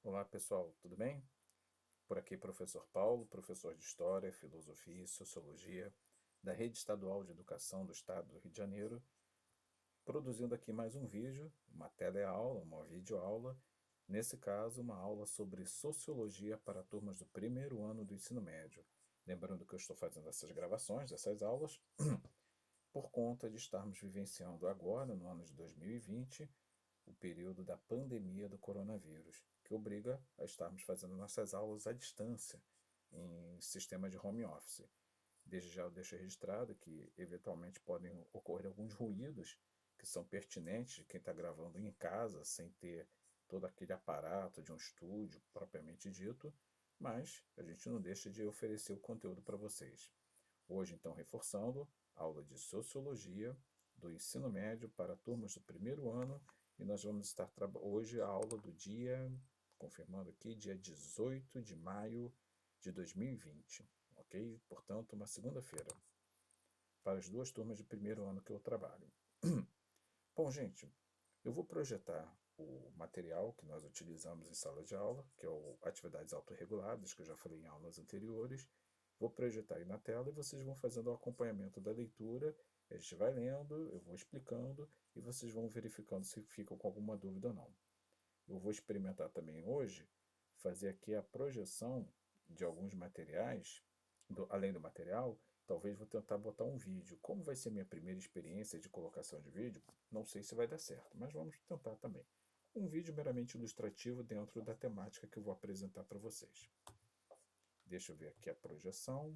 Olá pessoal, tudo bem? Por aqui professor Paulo, professor de História, Filosofia e Sociologia da Rede Estadual de Educação do Estado do Rio de Janeiro, produzindo aqui mais um vídeo, uma teleaula, uma videoaula, nesse caso uma aula sobre Sociologia para turmas do primeiro ano do ensino médio. Lembrando que eu estou fazendo essas gravações, dessas aulas, por conta de estarmos vivenciando agora, no ano de 2020, o período da pandemia do coronavírus, que obriga a estarmos fazendo nossas aulas à distância, em sistema de home office. Desde já eu deixo registrado que, eventualmente, podem ocorrer alguns ruídos que são pertinentes de quem está gravando em casa, sem ter todo aquele aparato de um estúdio propriamente dito, mas a gente não deixa de oferecer o conteúdo para vocês. Hoje, então, reforçando, aula de Sociologia do ensino médio para turmas do primeiro ano, e nós vamos estar hoje a aula do dia, confirmando aqui, dia 18 de maio de 2020, ok? Portanto, uma segunda-feira, para as duas turmas de primeiro ano que eu trabalho. Bom, gente, eu vou projetar o material que nós utilizamos em sala de aula, que é o atividades autorreguladas, que eu já falei em aulas anteriores. Vou projetar aí na tela e vocês vão fazendo o acompanhamento da leitura. A gente vai lendo, eu vou explicando e vocês vão verificando se ficam com alguma dúvida ou não. Eu vou experimentar também hoje fazer aqui a projeção de alguns materiais, além do material, talvez vou tentar botar um vídeo. Como vai ser minha primeira experiência de colocação de vídeo, não sei se vai dar certo, mas vamos tentar também. Um vídeo meramente ilustrativo dentro da temática que eu vou apresentar para vocês. Deixa eu ver aqui a projeção.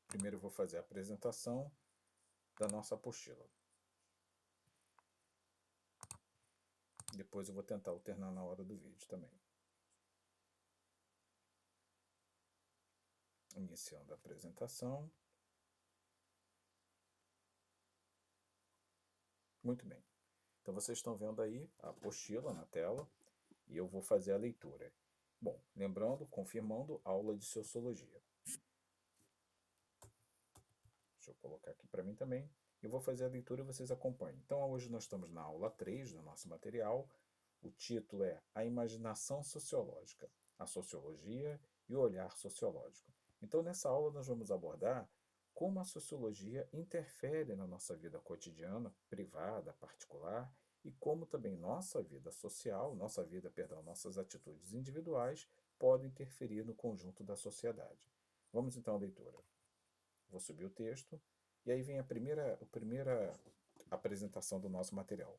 Primeiro eu vou fazer a apresentação da nossa apostila. Depois eu vou tentar alternar na hora do vídeo também. Iniciando a apresentação. Muito bem. Então vocês estão vendo aí a apostila na tela e eu vou fazer a leitura. Bom, lembrando, confirmando, aula de Sociologia. Deixa eu colocar aqui para mim também. Eu vou fazer a leitura e vocês acompanhem. Então hoje nós estamos na aula 3 do nosso material. O título é A Imaginação Sociológica, a Sociologia e o Olhar Sociológico. Então nessa aula nós vamos abordar como a sociologia interfere na nossa vida cotidiana, privada, particular, e como também nossa vida social, nossas atitudes individuais podem interferir no conjunto da sociedade. Vamos então à leitura. Vou subir o texto, e aí vem a primeira apresentação do nosso material.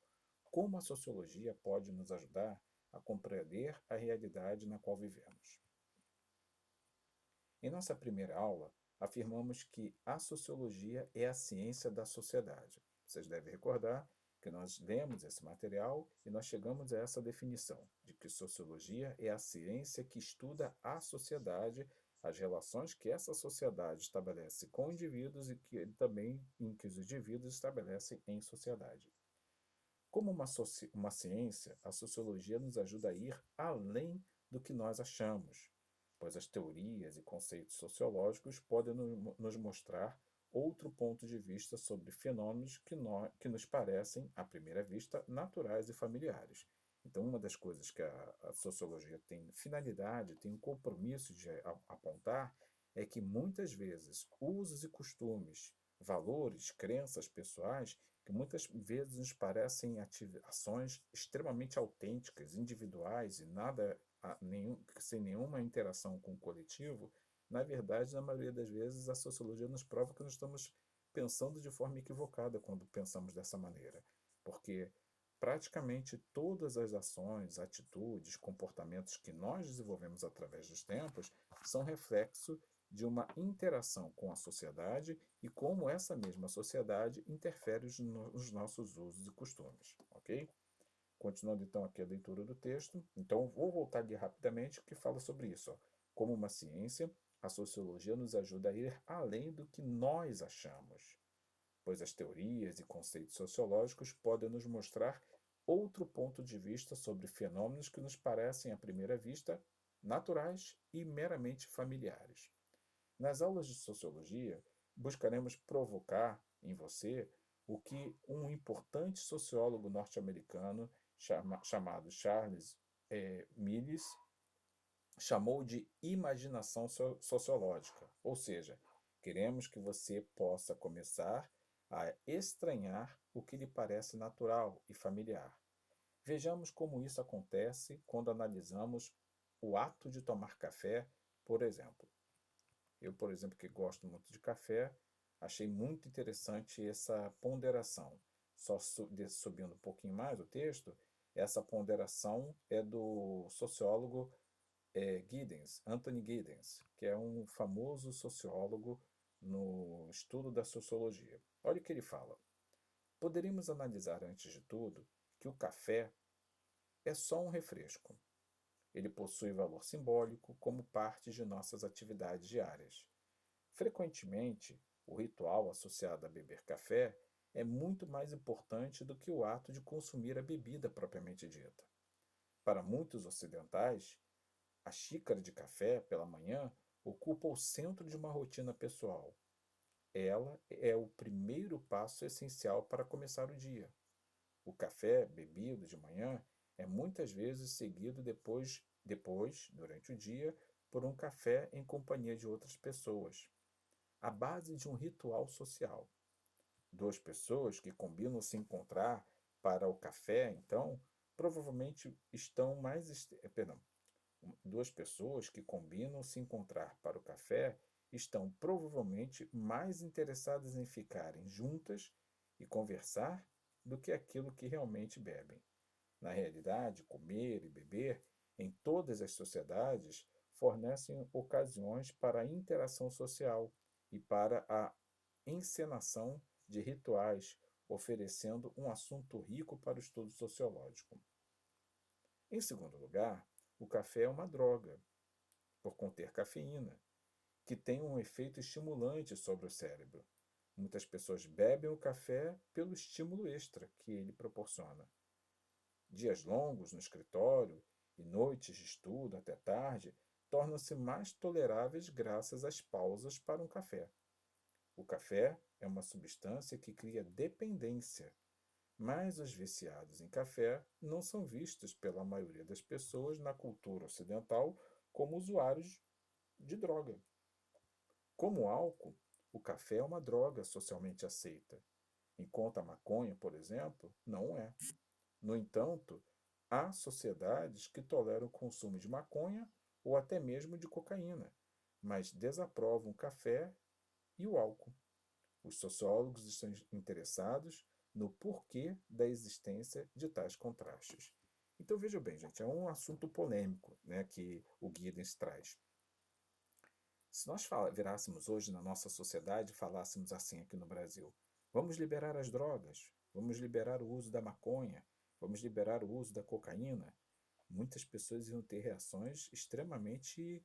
Como a sociologia pode nos ajudar a compreender a realidade na qual vivemos? Em nossa primeira aula, afirmamos que a sociologia é a ciência da sociedade. Vocês devem recordar que nós lemos esse material e nós chegamos a essa definição de que sociologia é a ciência que estuda a sociedade, as relações que essa sociedade estabelece com indivíduos e que também em que os indivíduos estabelecem em sociedade. Como uma ciência, a sociologia nos ajuda a ir além do que nós achamos, pois as teorias e conceitos sociológicos podem nos mostrar outro ponto de vista sobre fenômenos que nos parecem, à primeira vista, naturais e familiares. Então, uma das coisas que a sociologia tem finalidade, tem um compromisso de apontar, é que muitas vezes usos e costumes, valores, crenças pessoais, que muitas vezes nos parecem ações extremamente autênticas, individuais e sem nenhuma interação com o coletivo, na verdade, na maioria das vezes, a sociologia nos prova que nós estamos pensando de forma equivocada quando pensamos dessa maneira. Porque praticamente todas as ações, atitudes, comportamentos que nós desenvolvemos através dos tempos são reflexo de uma interação com a sociedade e como essa mesma sociedade interfere nos nossos usos e costumes, ok? Continuando então aqui a leitura do texto, então vou voltar ali rapidamente que fala sobre isso. Ó. Como uma ciência, a sociologia nos ajuda a ir além do que nós achamos, pois as teorias e conceitos sociológicos podem nos mostrar outro ponto de vista sobre fenômenos que nos parecem, à primeira vista, naturais e meramente familiares. Nas aulas de sociologia, buscaremos provocar em você o que um importante sociólogo norte-americano chamado Charles Mills chamou de imaginação sociológica, ou seja, queremos que você possa começar a estranhar o que lhe parece natural e familiar. Vejamos como isso acontece quando analisamos o ato de tomar café, por exemplo. Eu, por exemplo, que gosto muito de café, achei muito interessante essa ponderação. Só subindo um pouquinho mais o texto, essa ponderação é do sociólogo Giddens, Anthony Giddens, que é um famoso sociólogo no estudo da sociologia. Olha o que ele fala. Poderíamos analisar, antes de tudo, que o café é só um refresco. Ele possui valor simbólico como parte de nossas atividades diárias. Frequentemente, o ritual associado a beber café é muito mais importante do que o ato de consumir a bebida propriamente dita. Para muitos ocidentais, a xícara de café pela manhã ocupa o centro de uma rotina pessoal. Ela é o primeiro passo essencial para começar o dia. O café bebido de manhã é muitas vezes seguido depois, durante o dia, por um café em companhia de outras pessoas. A base de um ritual social. Duas pessoas que combinam se encontrar para o café, então, provavelmente estão mais. Perdão. Duas pessoas que combinam se encontrar para o café estão provavelmente mais interessadas em ficarem juntas e conversar do que aquilo que realmente bebem. Na realidade, comer e beber, em todas as sociedades, fornecem ocasiões para a interação social e para a encenação de rituais, oferecendo um assunto rico para o estudo sociológico. Em segundo lugar, o café é uma droga, por conter cafeína, que tem um efeito estimulante sobre o cérebro. Muitas pessoas bebem o café pelo estímulo extra que ele proporciona. Dias longos no escritório e noites de estudo até tarde tornam-se mais toleráveis graças às pausas para um café. O café é uma substância que cria dependência, mas os viciados em café não são vistos pela maioria das pessoas na cultura ocidental como usuários de droga. Como o álcool, o café é uma droga socialmente aceita, enquanto a maconha, por exemplo, não é. No entanto, há sociedades que toleram o consumo de maconha ou até mesmo de cocaína, mas desaprovam o café e o álcool. Os sociólogos estão interessados no porquê da existência de tais contrastes. Então veja bem, gente, é um assunto polêmico, né, que o Giddens traz. Se nós virássemos hoje na nossa sociedade e falássemos assim aqui no Brasil, vamos liberar as drogas, vamos liberar o uso da maconha, vamos liberar o uso da cocaína, muitas pessoas iam ter reações extremamente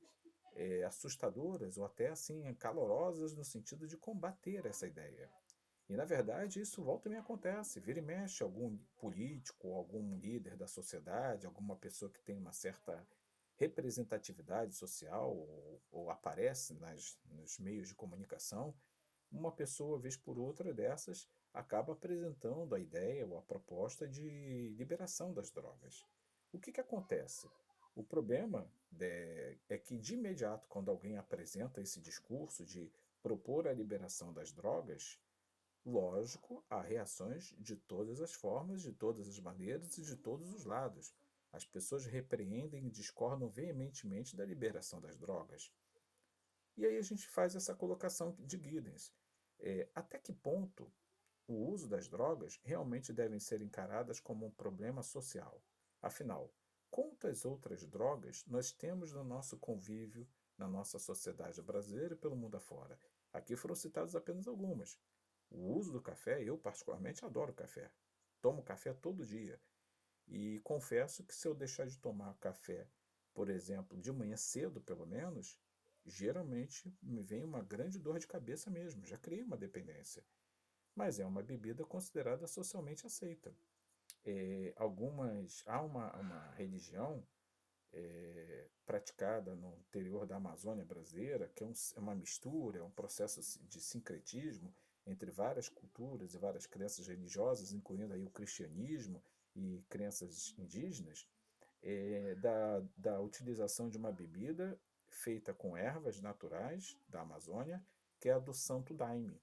assustadoras ou até assim calorosas no sentido de combater essa ideia. E na verdade isso volta e me acontece, vira e mexe algum político, algum líder da sociedade, alguma pessoa que tem uma certa representatividade social ou aparece nos meios de comunicação, uma pessoa, vez por outra dessas, acaba apresentando a ideia ou a proposta de liberação das drogas. O que acontece? O problema é que, de imediato, quando alguém apresenta esse discurso de propor a liberação das drogas, lógico, há reações de todas as formas, de todas as maneiras e de todos os lados. As pessoas repreendem e discordam veementemente da liberação das drogas. E aí a gente faz essa colocação de Giddens. Até que ponto o uso das drogas realmente devem ser encaradas como um problema social? Afinal, quantas outras drogas nós temos no nosso convívio, na nossa sociedade brasileira e pelo mundo afora? Aqui foram citadas apenas algumas. O uso do café, eu particularmente adoro café. Tomo café todo dia. E confesso que se eu deixar de tomar café, por exemplo, de manhã cedo pelo menos, geralmente me vem uma grande dor de cabeça mesmo. Já criei uma dependência. Mas é uma bebida considerada socialmente aceita. Há uma religião praticada no interior da Amazônia brasileira, que é uma mistura, é um processo de sincretismo, entre várias culturas e várias crenças religiosas, incluindo aí o cristianismo e crenças indígenas, da utilização de uma bebida feita com ervas naturais da Amazônia, que é a do Santo Daime.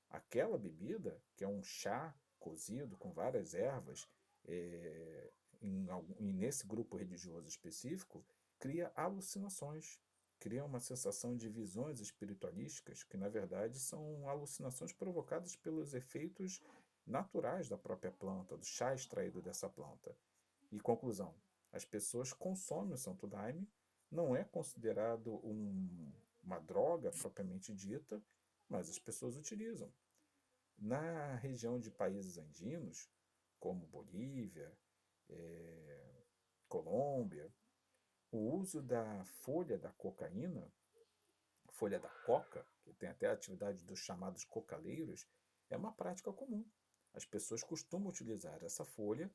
Aquela bebida, que é um chá cozido com várias ervas, é, e nesse grupo religioso específico, cria alucinações, cria uma sensação de visões espiritualísticas, que na verdade são alucinações provocadas pelos efeitos naturais da própria planta, do chá extraído dessa planta. E conclusão, as pessoas consomem o Santo Daime, não é considerado uma droga propriamente dita, mas as pessoas utilizam. Na região de países andinos, como Bolívia, Colômbia, o uso da folha da cocaína, folha da coca, que tem até a atividade dos chamados cocaleiros, é uma prática comum. As pessoas costumam utilizar essa folha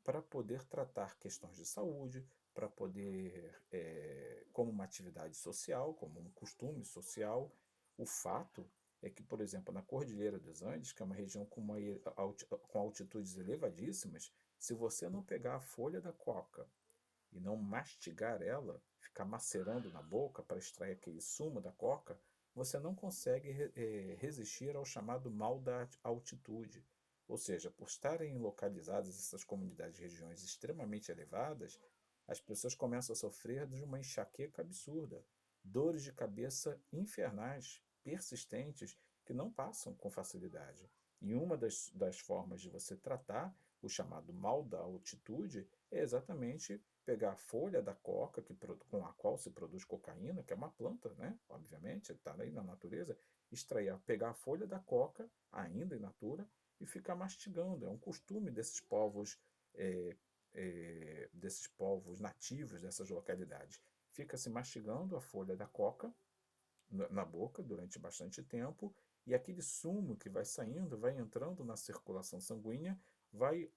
para poder tratar questões de saúde, para poder, como uma atividade social, como um costume social. O fato é que, por exemplo, na Cordilheira dos Andes, que é uma região com altitudes elevadíssimas, se você não pegar a folha da coca e não mastigar ela, ficar macerando na boca para extrair aquele sumo da coca, você não consegue resistir ao chamado mal da altitude. Ou seja, por estarem localizadas essas comunidades de regiões extremamente elevadas, as pessoas começam a sofrer de uma enxaqueca absurda, dores de cabeça infernais, persistentes, que não passam com facilidade. E uma das formas de você tratar o chamado mal da altitude é exatamente pegar a folha da coca, com a qual se produz cocaína, que é uma planta, né? Obviamente, está aí na natureza, pegar a folha da coca, ainda in natura, e ficar mastigando. É um costume é, desses povos nativos dessas localidades. Fica-se mastigando a folha da coca na boca durante bastante tempo, e aquele sumo que vai saindo, vai entrando na circulação sanguínea, vai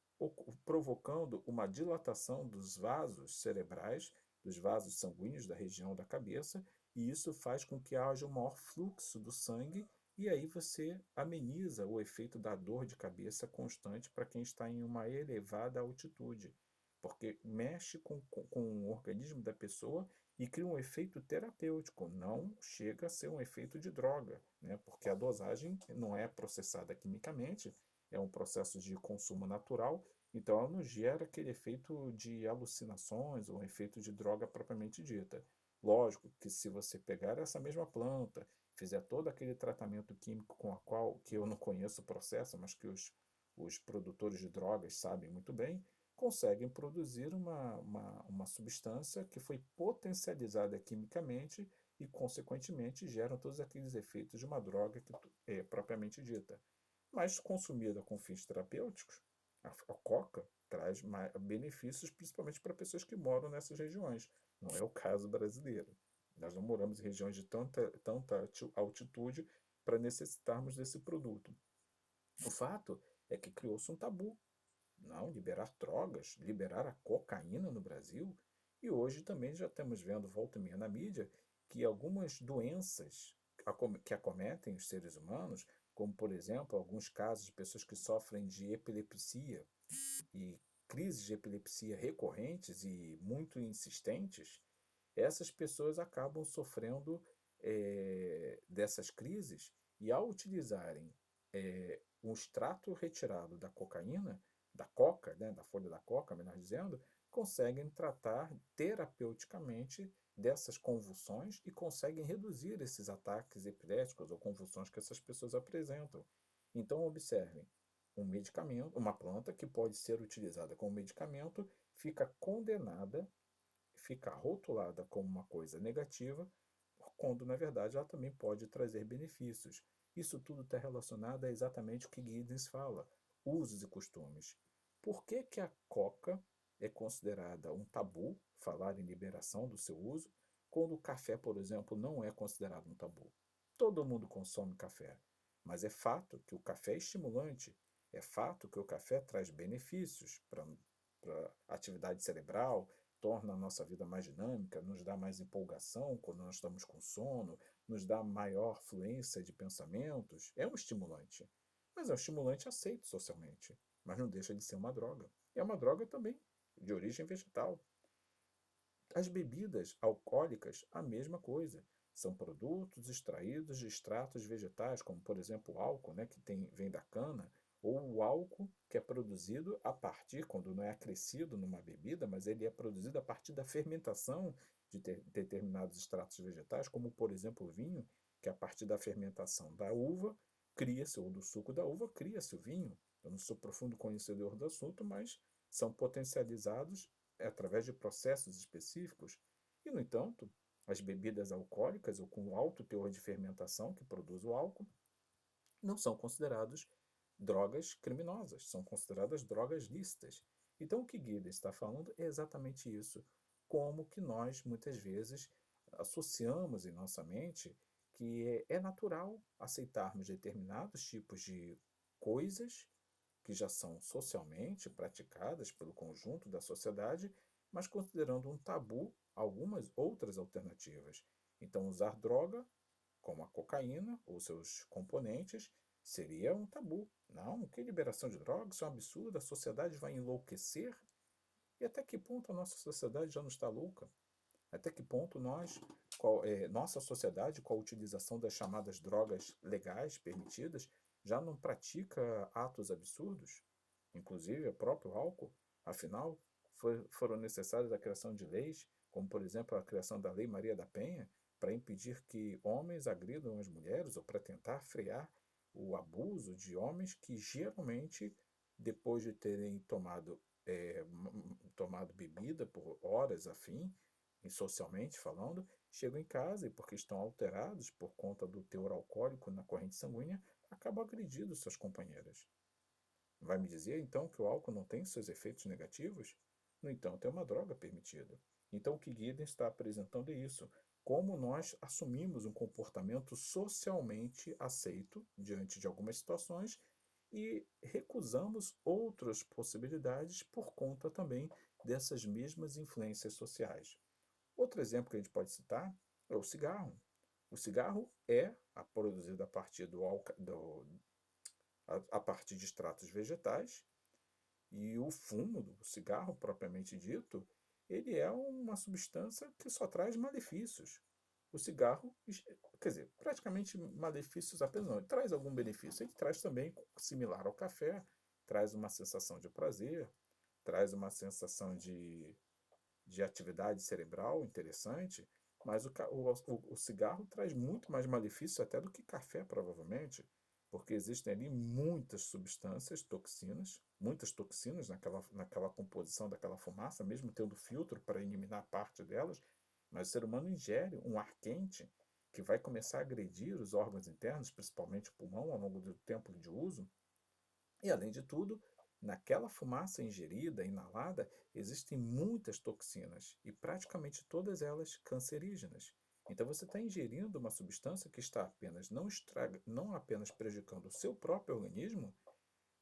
provocando uma dilatação dos vasos cerebrais, dos vasos sanguíneos da região da cabeça, e isso faz com que haja um maior fluxo do sangue, e aí você ameniza o efeito da dor de cabeça constante para quem está em uma elevada altitude, porque mexe com o organismo da pessoa e cria um efeito terapêutico, não chega a ser um efeito de droga, né? Porque a dosagem não é processada quimicamente, é um processo de consumo natural, então ela não gera aquele efeito de alucinações ou um efeito de droga propriamente dita. Lógico que se você pegar essa mesma planta, fizer todo aquele tratamento químico com a qual, que eu não conheço o processo, mas que os produtores de drogas sabem muito bem, conseguem produzir uma substância que foi potencializada quimicamente e, consequentemente, geram todos aqueles efeitos de uma droga que é propriamente dita. Mas consumida com fins terapêuticos, a coca traz benefícios principalmente para pessoas que moram nessas regiões. Não é o caso brasileiro. Nós não moramos em regiões de tanta altitude para necessitarmos desse produto. O fato é que criou-se um tabu. Não, liberar drogas, liberar a cocaína no Brasil. E hoje também já estamos vendo, volta e meia na mídia, que algumas doenças que acometem os seres humanos, como por exemplo alguns casos de pessoas que sofrem de epilepsia e crises de epilepsia recorrentes e muito insistentes, essas pessoas acabam sofrendo dessas crises e ao utilizarem um extrato retirado da cocaína, da coca, né, da folha da coca, melhor dizendo, conseguem tratar terapeuticamente dessas convulsões e conseguem reduzir esses ataques epiléticos ou convulsões que essas pessoas apresentam. Então, observem, um medicamento, uma planta que pode ser utilizada como medicamento, fica condenada, fica rotulada como uma coisa negativa, quando na verdade ela também pode trazer benefícios. Isso tudo está relacionado a exatamente o que Giddens fala, usos e costumes. Por que, que a coca é considerada um tabu, falar em liberação do seu uso, quando o café, por exemplo, não é considerado um tabu? Todo mundo consome café, mas é fato que o café é estimulante, é fato que o café traz benefícios para a atividade cerebral, torna a nossa vida mais dinâmica, nos dá mais empolgação quando nós estamos com sono, nos dá maior fluência de pensamentos, é um estimulante. Mas é um estimulante aceito socialmente, mas não deixa de ser uma droga. E é uma droga também de origem vegetal. As bebidas alcoólicas, a mesma coisa. São produtos extraídos de extratos vegetais, como por exemplo o álcool, né, vem da cana, ou o álcool que é produzido a partir, quando não é acrescido numa bebida, mas ele é produzido a partir da fermentação de determinados extratos vegetais, como por exemplo o vinho, que a partir da fermentação da uva cria-se, ou do suco da uva, cria-se o vinho. Eu não sou profundo conhecedor do assunto, mas são potencializados através de processos específicos. E, no entanto, as bebidas alcoólicas ou com alto teor de fermentação que produz o álcool não são considerados drogas criminosas, são consideradas drogas lícitas. Então, o que Guida está falando é exatamente isso, como que nós, muitas vezes, associamos em nossa mente que é natural aceitarmos determinados tipos de coisas que já são socialmente praticadas pelo conjunto da sociedade, mas considerando um tabu algumas outras alternativas. Então, usar droga, como a cocaína ou seus componentes, seria um tabu. Não, que liberação de drogas, isso é um absurdo, a sociedade vai enlouquecer. E até que ponto a nossa sociedade já não está louca? Até que ponto nossa sociedade, com a utilização das chamadas drogas legais permitidas, já não pratica atos absurdos? Inclusive o próprio álcool. Afinal, foram necessárias a criação de leis, como por exemplo a criação da Lei Maria da Penha, para impedir que homens agridam as mulheres ou para tentar frear o abuso de homens que geralmente, depois de terem tomado bebida por horas a fim, e socialmente falando, chegam em casa e, porque estão alterados por conta do teor alcoólico na corrente sanguínea, acabam agredindo suas companheiras. Vai me dizer então que o álcool não tem seus efeitos negativos? No entanto, é uma droga permitida. Então, o que Gideon está apresentando é isso: como nós assumimos um comportamento socialmente aceito diante de algumas situações e recusamos outras possibilidades por conta também dessas mesmas influências sociais. Outro exemplo que a gente pode citar é o cigarro. O cigarro é produzido a partir a partir de extratos vegetais, e o fumo do cigarro, propriamente dito, ele é uma substância que só traz malefícios. O cigarro, quer dizer, praticamente malefícios apenas não, ele traz algum benefício. Ele traz também, similar ao café, traz uma sensação de prazer, traz uma sensação de atividade cerebral interessante, mas o cigarro traz muito mais malefício até do que café, provavelmente, porque existem ali muitas toxinas naquela composição daquela fumaça, mesmo tendo filtro para eliminar parte delas, mas o ser humano ingere um ar quente que vai começar a agredir os órgãos internos, principalmente o pulmão, ao longo do tempo de uso, e, além de tudo, naquela fumaça ingerida, inalada, existem muitas toxinas e praticamente todas elas cancerígenas. Então você está ingerindo uma substância que está apenas não apenas prejudicando o seu próprio organismo,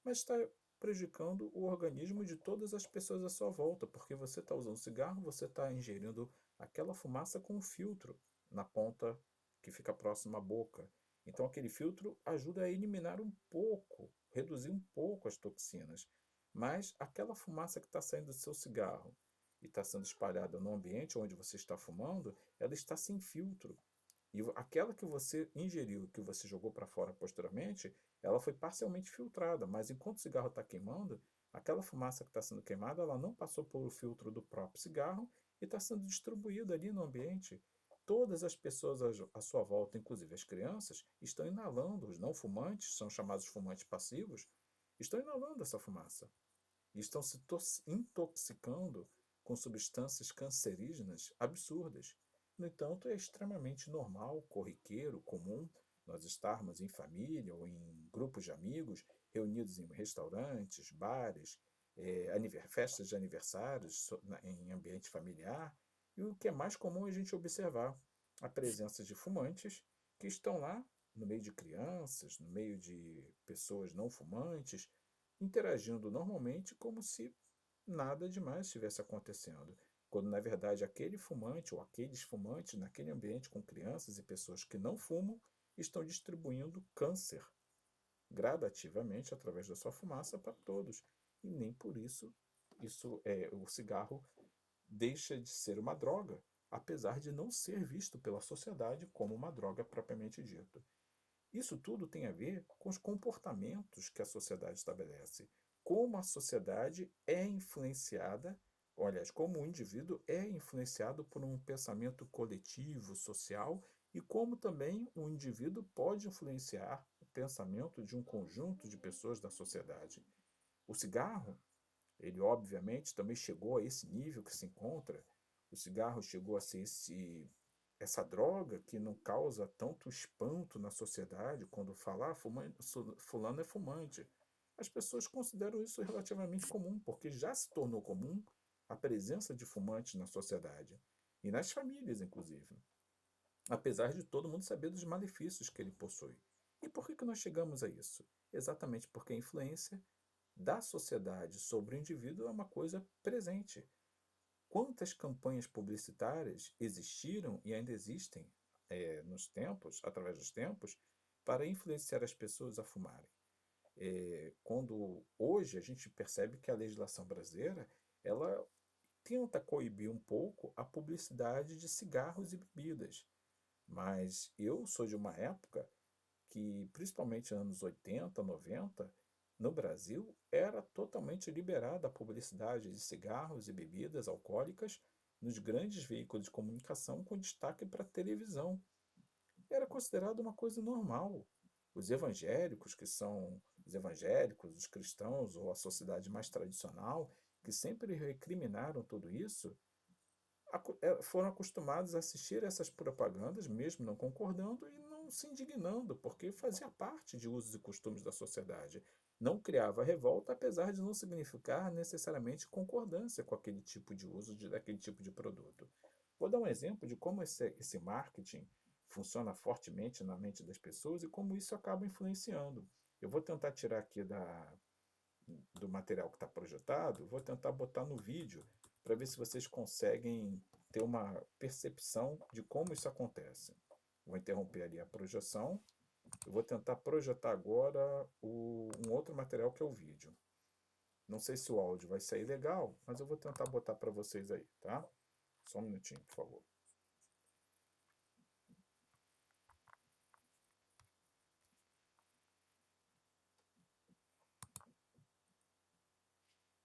mas está prejudicando o organismo de todas as pessoas à sua volta, porque você está usando cigarro, você está ingerindo aquela fumaça com um filtro na ponta que fica próximo à boca. Então aquele filtro ajuda a eliminar um pouco, reduzir um pouco as toxinas. Mas aquela fumaça que está saindo do seu cigarro e está sendo espalhada no ambiente onde você está fumando, ela está sem filtro. E aquela que você ingeriu, que você jogou para fora posteriormente, ela foi parcialmente filtrada, mas enquanto o cigarro está queimando, aquela fumaça que está sendo queimada, ela não passou pelo filtro do próprio cigarro e está sendo distribuída ali no ambiente. Todas as pessoas à sua volta, inclusive as crianças, estão inalando. Os não fumantes, são chamados fumantes passivos, estão inalando essa fumaça e estão se intoxicando com substâncias cancerígenas absurdas. No entanto, é extremamente normal, corriqueiro, comum nós estarmos em família ou em grupos de amigos, reunidos em restaurantes, bares, festas de aniversários em ambiente familiar. E o que é mais comum é a gente observar a presença de fumantes que estão lá no meio de crianças, no meio de pessoas não fumantes, interagindo normalmente como se nada demais estivesse acontecendo. quando na verdade aquele fumante ou aqueles fumantes naquele ambiente com crianças e pessoas que não fumam estão distribuindo câncer gradativamente através da sua fumaça para todos. E nem por isso o cigarro deixa de ser uma droga, apesar de não ser visto pela sociedade como uma droga propriamente dita. Isso tudo tem a ver com os comportamentos que a sociedade estabelece, como a sociedade é influenciada, ou, aliás, como o indivíduo é influenciado por um pensamento coletivo, social, e como também o indivíduo pode influenciar o pensamento de um conjunto de pessoas da sociedade. O cigarro, ele obviamente também chegou a esse nível que se encontra. O cigarro chegou a ser essa droga que não causa tanto espanto na sociedade quando falar fulano é fumante. As pessoas consideram isso relativamente comum, porque já se tornou comum a presença de fumantes na sociedade e nas famílias, inclusive, apesar de todo mundo saber dos malefícios que ele possui. E por que nós chegamos a isso? Exatamente porque a influência da sociedade sobre o indivíduo é uma coisa presente. Quantas campanhas publicitárias existiram e ainda existem nos tempos, através dos tempos, para influenciar as pessoas a fumarem? Quando hoje a gente percebe que a legislação brasileira ela tenta coibir um pouco a publicidade de cigarros e bebidas, mas eu sou de uma época que, principalmente anos 80, 90, no Brasil, era totalmente liberada a publicidade de cigarros e bebidas alcoólicas nos grandes veículos de comunicação, com destaque para a televisão. Era considerado uma coisa normal. Os evangélicos, que são os evangélicos, os cristãos ou a sociedade mais tradicional, que sempre recriminaram tudo isso, foram acostumados a assistir essas propagandas, mesmo não concordando e não se indignando, porque fazia parte de usos e costumes da sociedade. Não criava revolta, apesar de não significar necessariamente concordância com aquele tipo de uso daquele tipo de produto. Vou dar um exemplo de como esse marketing funciona fortemente na mente das pessoas e como isso acaba influenciando. Eu vou tentar tirar aqui do material que está projetado, vou tentar botar no vídeo para ver se vocês conseguem ter uma percepção de como isso acontece. Vou interromper ali a projeção. Eu vou tentar projetar agora um outro material que é o vídeo. Não sei se o áudio vai sair legal, mas eu vou tentar botar para vocês aí, tá? Só um minutinho, por favor.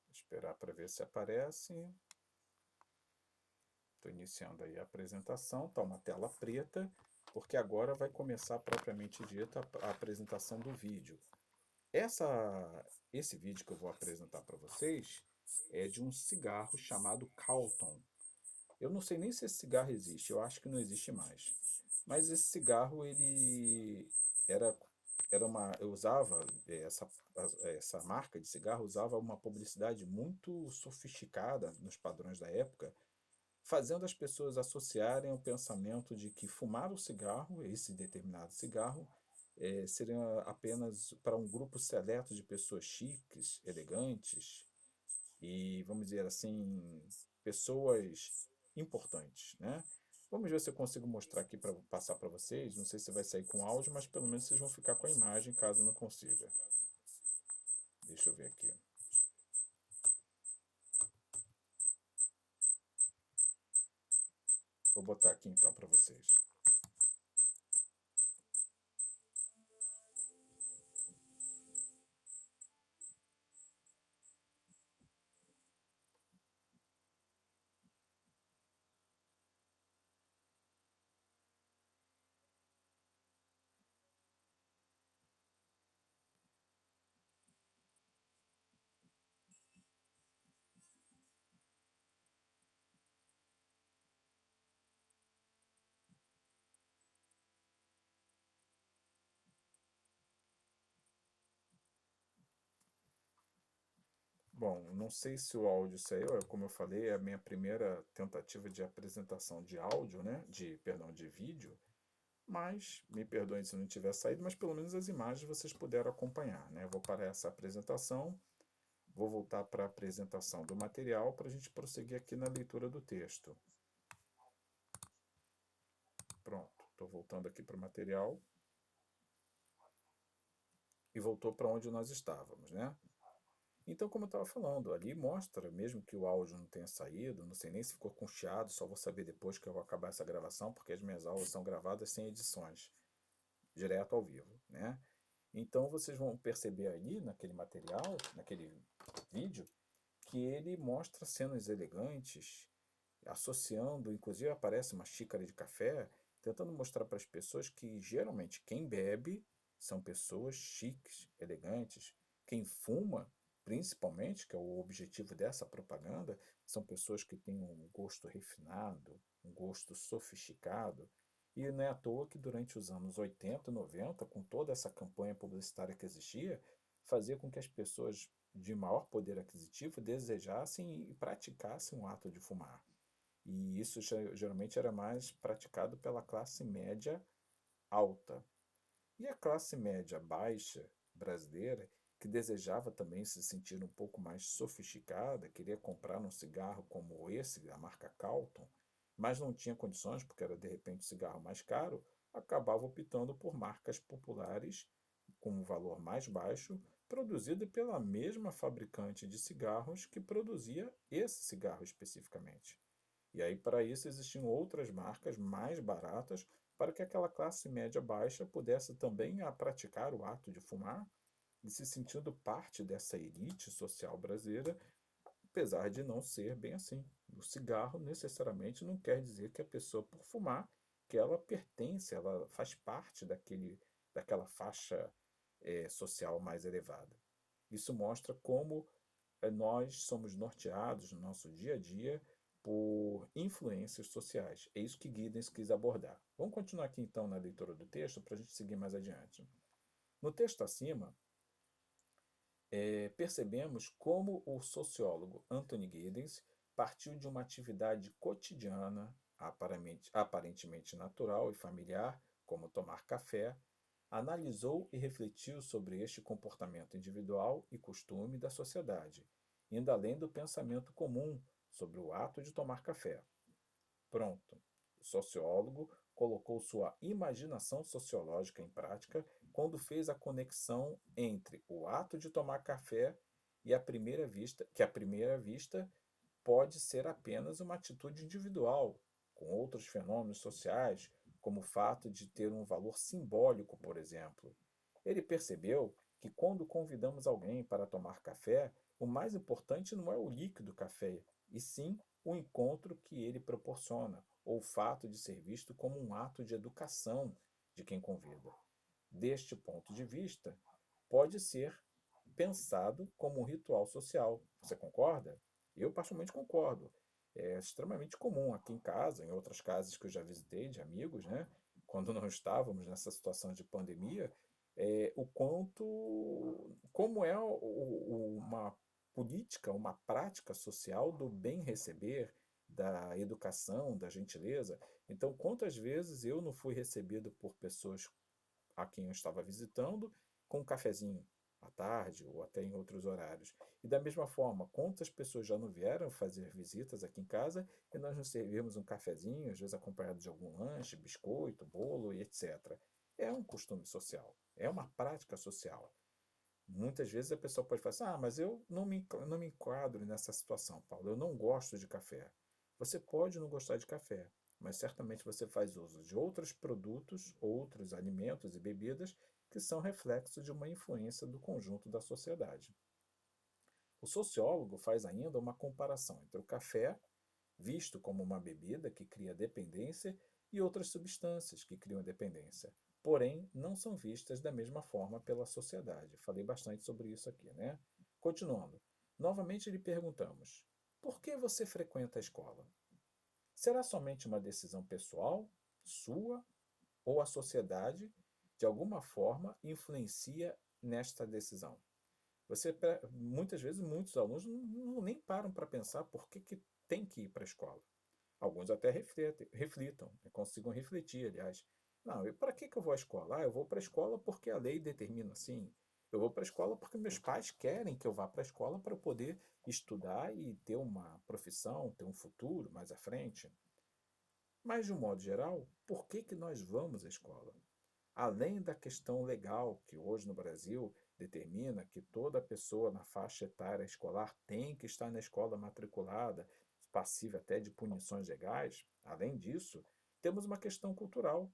Vou esperar para ver se aparece. Estou iniciando aí a apresentação, está uma tela preta, porque agora vai começar propriamente dita a apresentação do vídeo. Esse vídeo que eu vou apresentar para vocês é de um cigarro chamado Calton. Eu não sei nem se esse cigarro existe, eu acho que não existe mais. Mas esse cigarro, ele era, eu usava, essa marca de cigarro usava uma publicidade muito sofisticada nos padrões da época, fazendo as pessoas associarem o pensamento de que fumar o cigarro, esse determinado cigarro, seria apenas para um grupo seleto de pessoas chiques, elegantes e, vamos dizer assim, pessoas importantes, né? Vamos ver se eu consigo mostrar aqui para passar para vocês. Não sei se vai sair com áudio, mas pelo menos vocês vão ficar com a imagem caso não consiga. Deixa eu ver aqui. Vou botar aqui então para vocês. Bom, não sei se o áudio saiu, como eu falei, é a minha primeira tentativa de apresentação de áudio, né? Perdão, de vídeo, mas me perdoem se não tiver saído, mas pelo menos as imagens vocês puderam acompanhar, né? Eu vou parar essa apresentação, Vou voltar para a apresentação do material para a gente prosseguir aqui na leitura do texto. Pronto, estou voltando aqui para o material. E voltou para onde nós estávamos, né? Então, como eu estava falando, ali mostra, mesmo que o áudio não tenha saído, não sei nem se ficou com chiado, só vou saber depois que eu vou acabar essa gravação, porque as minhas aulas são gravadas sem edições, direto ao vivo, né? Então, vocês vão perceber ali naquele material, naquele vídeo, que ele mostra cenas elegantes, associando, inclusive aparece uma xícara de café, tentando mostrar para as pessoas que geralmente quem bebe são pessoas chiques, elegantes. Quem fuma, principalmente, que é o objetivo dessa propaganda, são pessoas que têm um gosto refinado, um gosto sofisticado. E não é à toa que durante os anos 80 e 90, com toda essa campanha publicitária que existia, fazia com que as pessoas de maior poder aquisitivo desejassem e praticassem o ato de fumar. E isso geralmente era mais praticado pela classe média alta. E a classe média baixa brasileira, que desejava também se sentir um pouco mais sofisticada, queria comprar um cigarro como esse, da marca Calton, mas não tinha condições, porque era de repente um cigarro mais caro, acabava optando por marcas populares com um valor mais baixo, produzido pela mesma fabricante de cigarros que produzia esse cigarro especificamente. E aí, para isso, existiam outras marcas mais baratas para que aquela classe média baixa pudesse também praticar o ato de fumar e se sentindo parte dessa elite social brasileira, apesar de não ser bem assim. O cigarro necessariamente não quer dizer que a pessoa, por fumar, que ela pertence, ela faz parte daquela faixa social mais elevada. Isso mostra como nós somos norteados no nosso dia a dia por influências sociais. É isso que Giddens quis abordar. Vamos continuar aqui então na leitura do texto para a gente seguir mais adiante. No texto acima, percebemos como o sociólogo Anthony Giddens partiu de uma atividade cotidiana, aparentemente natural e familiar, como tomar café, analisou e refletiu sobre este comportamento individual e costume da sociedade, indo além do pensamento comum sobre o ato de tomar café. Pronto. O sociólogo colocou sua imaginação sociológica em prática quando fez a conexão entre o ato de tomar café e a primeira vista, que à primeira vista pode ser apenas uma atitude individual, com outros fenômenos sociais, como o fato de ter um valor simbólico, por exemplo. Ele percebeu que quando convidamos alguém para tomar café, o mais importante não é o líquido café, e sim o encontro que ele proporciona, ou o fato de ser visto como um ato de educação de quem convida. Deste ponto de vista, pode ser pensado como um ritual social. Você concorda? Eu particularmente concordo. É extremamente comum aqui em casa, em outras casas que eu já visitei de amigos, né? Quando não estávamos nessa situação de pandemia, o quanto, como é uma política, uma prática social do bem receber, da educação, da gentileza. Então, quantas vezes eu não fui recebido por pessoas a quem eu estava visitando com um cafezinho à tarde ou até em outros horários. E da mesma forma, quantas pessoas já não vieram fazer visitas aqui em casa e nós nos servimos um cafezinho, às vezes acompanhado de algum lanche, biscoito, bolo e etc. É um costume social, é uma prática social. Muitas vezes a pessoa pode falar assim, mas eu não me enquadro nessa situação, Paulo, eu não gosto de café. Você pode não gostar de café, mas certamente você faz uso de outros produtos, outros alimentos e bebidas que são reflexos de uma influência do conjunto da sociedade. O sociólogo faz ainda uma comparação entre o café, visto como uma bebida que cria dependência, e outras substâncias que criam dependência. Porém, não são vistas da mesma forma pela sociedade. Falei bastante sobre isso aqui, né? Continuando. Novamente lhe perguntamos: por que você frequenta a escola? Será somente uma decisão pessoal, sua, ou a sociedade, de alguma forma, influencia nesta decisão? Muitas vezes, muitos alunos nem param para pensar por que tem que ir para a escola. Alguns até reflitam, consigam refletir, aliás. Não, e para que eu vou à escola? Eu vou para a escola porque a lei determina assim. Eu vou para a escola porque meus pais querem que eu vá para a escola para eu poder estudar e ter uma profissão, ter um futuro mais à frente. Mas, de um modo geral, por que que nós vamos à escola? Além da questão legal, que hoje no Brasil determina que toda pessoa na faixa etária escolar tem que estar na escola matriculada, passível até de punições legais, além disso, temos uma questão cultural.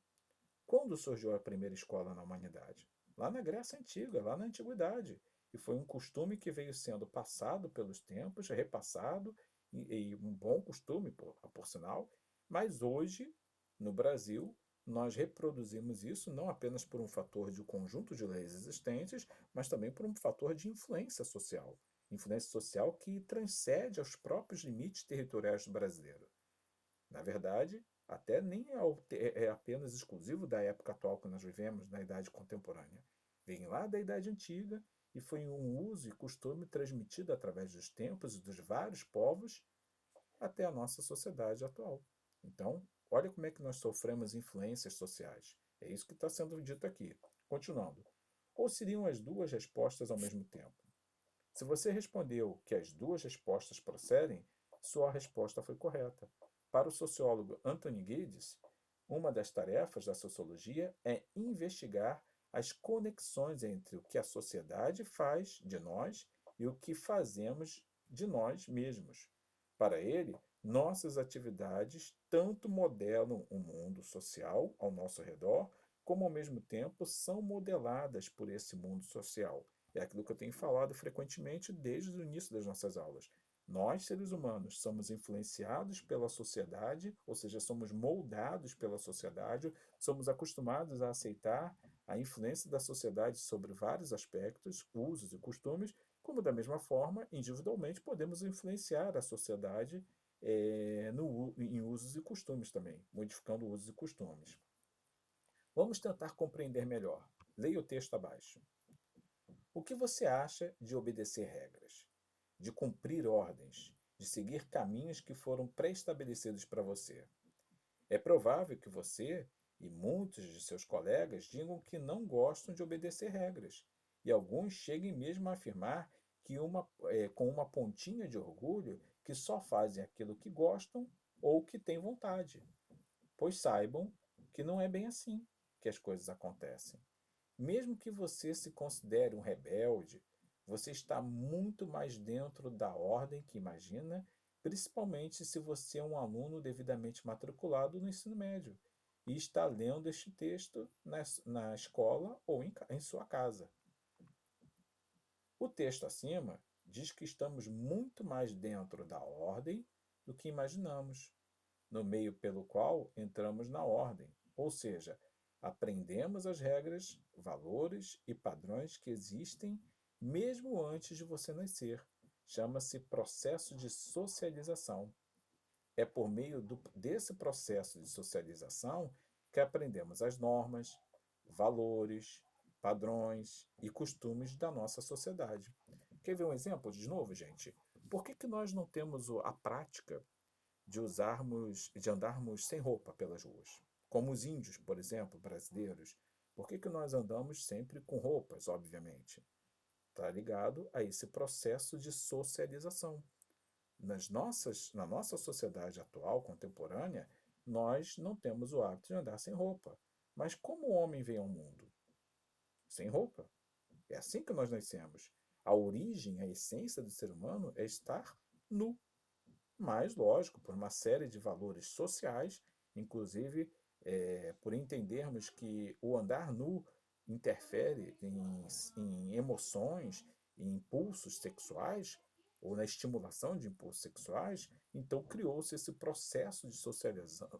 Quando surgiu a primeira escola na humanidade? Lá na Grécia Antiga, lá na Antiguidade. E foi um costume que veio sendo passado pelos tempos, repassado, e um bom costume, por sinal, mas hoje, no Brasil, nós reproduzimos isso não apenas por um fator de um conjunto de leis existentes, mas também por um fator de influência social. Influência social que transcende aos próprios limites territoriais do brasileiro. Na verdade, até nem é apenas exclusivo da época atual que nós vivemos, na Idade Contemporânea. Vem lá da Idade Antiga e foi um uso e costume transmitido através dos tempos e dos vários povos até a nossa sociedade atual. Então, olha como é que nós sofremos influências sociais. É isso que está sendo dito aqui. Continuando. Ou seriam as duas respostas ao mesmo tempo? Se você respondeu que as duas respostas procedem, sua resposta foi correta. Para o sociólogo Anthony Giddens, uma das tarefas da sociologia é investigar as conexões entre o que a sociedade faz de nós e o que fazemos de nós mesmos. Para ele, nossas atividades tanto modelam o mundo social ao nosso redor, como ao mesmo tempo são modeladas por esse mundo social. É aquilo que eu tenho falado frequentemente desde o início das nossas aulas. Nós, seres humanos, somos influenciados pela sociedade, ou seja, somos moldados pela sociedade, somos acostumados a aceitar a influência da sociedade sobre vários aspectos, usos e costumes, como da mesma forma, individualmente, podemos influenciar a sociedade em usos e costumes também, modificando usos e costumes. Vamos tentar compreender melhor. Leia o texto abaixo. O que você acha de obedecer regras, de cumprir ordens, de seguir caminhos que foram pré-estabelecidos para você? É provável que você e muitos de seus colegas digam que não gostam de obedecer regras, e alguns cheguem mesmo a afirmar que com uma pontinha de orgulho que só fazem aquilo que gostam ou que têm vontade. Pois saibam que não é bem assim que as coisas acontecem. Mesmo que você se considere um rebelde, você está muito mais dentro da ordem que imagina, principalmente se você é um aluno devidamente matriculado no ensino médio e está lendo este texto na escola ou em sua casa. O texto acima diz que estamos muito mais dentro da ordem do que imaginamos, no meio pelo qual entramos na ordem, ou seja, aprendemos as regras, valores e padrões que existem mesmo antes de você nascer. Chama-se processo de socialização. É por meio desse processo de socialização que aprendemos as normas, valores, padrões e costumes da nossa sociedade. Quer ver um exemplo de novo, gente? Por que que nós não temos a prática de andarmos sem roupa pelas ruas? Como os índios, por exemplo, brasileiros. Por que que nós andamos sempre com roupas, obviamente? Está ligado a esse processo de socialização. Na nossa sociedade atual, contemporânea, nós não temos o hábito de andar sem roupa. Mas como o homem vem ao mundo? Sem roupa. É assim que nós nascemos. A origem, a essência do ser humano é estar nu. Mas, lógico, por uma série de valores sociais, inclusive por entendermos que o andar nu interfere em emoções, em impulsos sexuais, ou na estimulação de impulsos sexuais, então criou-se esse processo de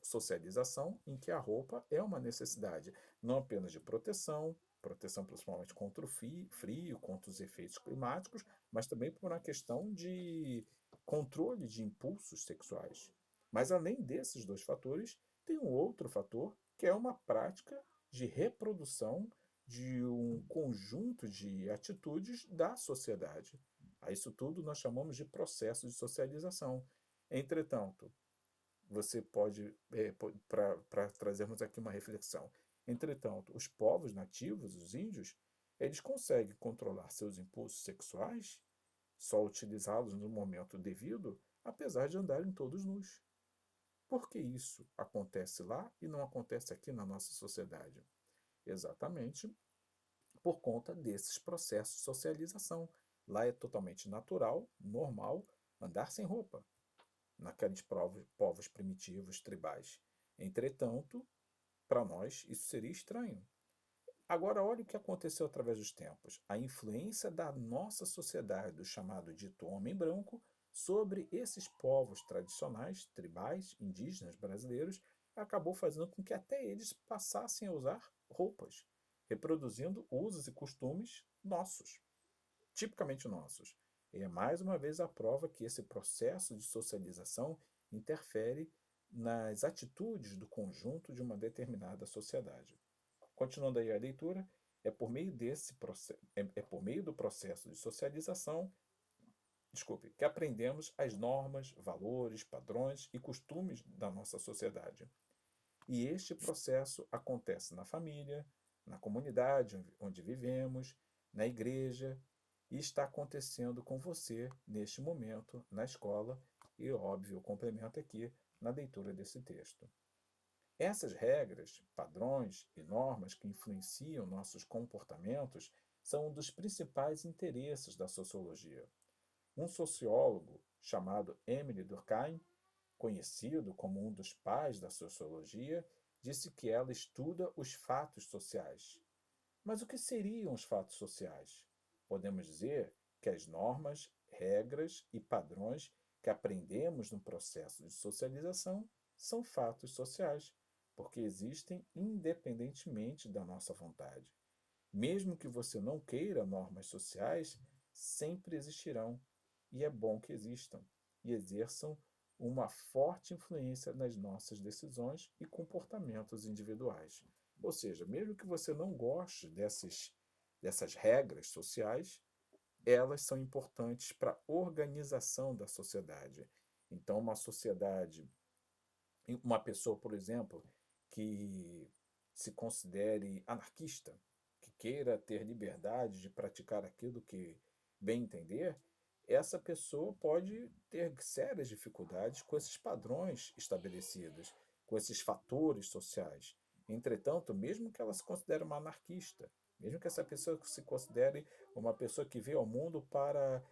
socialização em que a roupa é uma necessidade, não apenas de proteção, proteção principalmente contra o frio, contra os efeitos climáticos, mas também por uma questão de controle de impulsos sexuais. Mas além desses dois fatores, tem um outro fator que é uma prática de reprodução de um conjunto de atitudes da sociedade. A isso tudo nós chamamos de processo de socialização. Entretanto, você pode, para trazermos aqui uma reflexão, entretanto, os povos nativos, os índios, eles conseguem controlar seus impulsos sexuais, só utilizá-los no momento devido, apesar de andarem todos nus. Por que isso acontece lá e não acontece aqui na nossa sociedade? Exatamente por conta desses processos de socialização. Lá é totalmente natural, normal, andar sem roupa, naqueles povos primitivos, tribais. Entretanto, para nós, isso seria estranho. Agora, olha o que aconteceu através dos tempos. A influência da nossa sociedade, do chamado dito homem branco, sobre esses povos tradicionais, tribais, indígenas brasileiros, acabou fazendo com que até eles passassem a usar roupas, reproduzindo usos e costumes nossos, tipicamente nossos. E é mais uma vez a prova que esse processo de socialização interfere nas atitudes do conjunto de uma determinada sociedade. Continuando aí a leitura, é por meio do processo de socialização, que aprendemos as normas, valores, padrões e costumes da nossa sociedade. E este processo acontece na família, na comunidade onde vivemos, na igreja, e está acontecendo com você neste momento, na escola, e óbvio, eu complemento aqui na leitura desse texto. Essas regras, padrões e normas que influenciam nossos comportamentos são um dos principais interesses da sociologia. Um sociólogo chamado Émile Durkheim, conhecido como um dos pais da sociologia, disse que ela estuda os fatos sociais. Mas o que seriam os fatos sociais? Podemos dizer que as normas, regras e padrões que aprendemos no processo de socialização são fatos sociais, porque existem independentemente da nossa vontade. Mesmo que você não queira normas sociais, sempre existirão, e é bom que existam, e exerçam uma forte influência nas nossas decisões e comportamentos individuais. Ou seja, mesmo que você não goste dessas regras sociais, elas são importantes para a organização da sociedade. Então, uma pessoa, por exemplo, que se considere anarquista, que queira ter liberdade de praticar aquilo que bem entender, essa pessoa pode ter sérias dificuldades com esses padrões estabelecidos, com esses fatores sociais. Entretanto, mesmo que ela se considere uma anarquista, mesmo que essa pessoa se considere uma pessoa que vê ao mundo para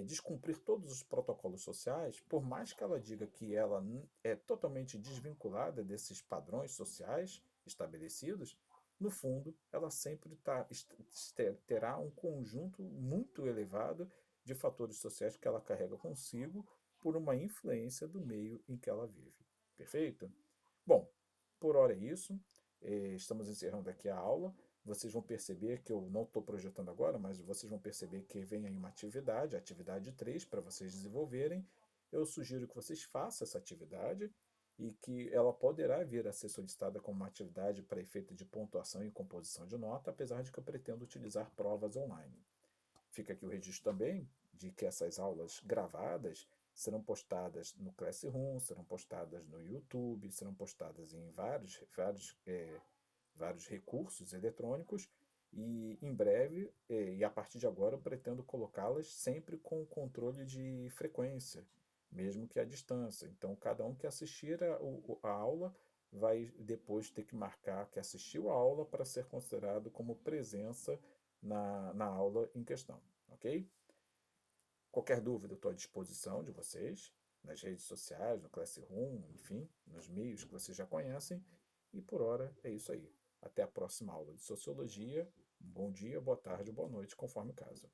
descumprir todos os protocolos sociais, por mais que ela diga que ela é totalmente desvinculada desses padrões sociais estabelecidos, no fundo, ela sempre terá um conjunto muito elevado de fatores sociais que ela carrega consigo por uma influência do meio em que ela vive. Perfeito? Bom, por hora é isso. Estamos encerrando aqui a aula. Vocês vão perceber que eu não estou projetando agora, mas vocês vão perceber que vem aí uma atividade, a atividade 3, para vocês desenvolverem. Eu sugiro que vocês façam essa atividade e que ela poderá vir a ser solicitada como uma atividade para efeito de pontuação e composição de nota, apesar de que eu pretendo utilizar provas online. Fica aqui o registro também de que essas aulas gravadas serão postadas no Classroom, serão postadas no YouTube, serão postadas em vários recursos eletrônicos e em breve, e a partir de agora, eu pretendo colocá-las sempre com controle de frequência, mesmo que à distância. Então, cada um que assistir a aula vai depois ter que marcar que assistiu a aula para ser considerado como presença na aula em questão, ok? Qualquer dúvida, eu estou à disposição de vocês, nas redes sociais, no Classroom, enfim, nos meios que vocês já conhecem. E por hora é isso aí. Até a próxima aula de Sociologia. Um bom dia, boa tarde, boa noite, conforme o caso.